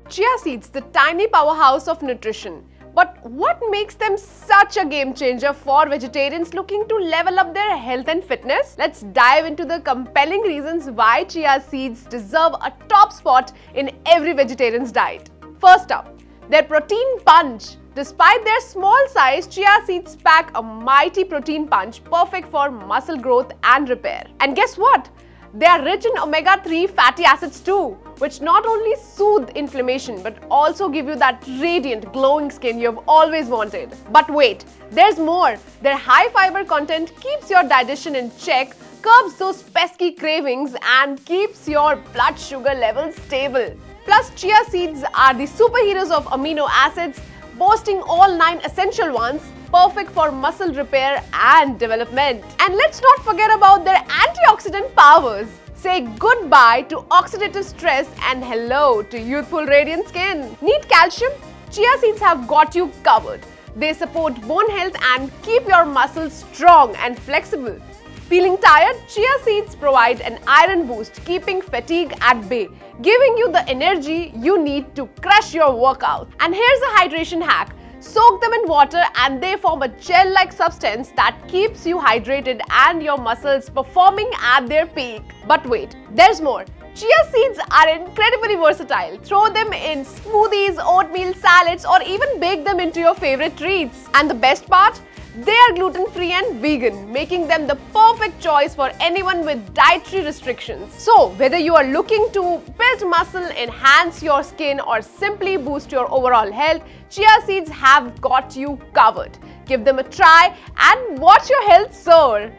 Chia seeds, the tiny powerhouse of nutrition. But what makes them such a game changer for vegetarians looking to level up their health and fitness? Let's dive into the compelling reasons why chia seeds deserve a top spot in every vegetarian's diet. First up, their protein punch. Despite their small size, chia seeds pack a mighty protein punch perfect for muscle growth and repair. And guess what? They are rich in omega-3 fatty acids too, which not only soothe inflammation but also give you that radiant, glowing skin you have always wanted. But wait, there's more. Their high fiber content keeps your digestion in check, curbs those pesky cravings, and keeps your blood sugar levels stable. Plus, chia seeds are the superheroes of amino acids, boasting all 9 essential ones, perfect for muscle repair and development. And let's not forget about their antioxidant powers. Say goodbye to oxidative stress and hello to youthful radiant skin. Need calcium? Chia seeds have got you covered. They support bone health and keep your muscles strong and flexible. Feeling tired? Chia seeds provide an iron boost, keeping fatigue at bay, giving you the energy you need to crush your workout. And here's a hydration hack. Soak them in water and they form a gel-like substance that keeps you hydrated and your muscles performing at their peak. But wait, there's more. Chia seeds are incredibly versatile. Throw them in smoothies, oatmeal salads, or even bake them into your favorite treats. And the best part? They are gluten-free and vegan, making them the perfect choice for anyone with dietary restrictions. So, whether you are looking to build muscle, enhance your skin, or simply boost your overall health, chia seeds have got you covered. Give them a try and watch your health soar.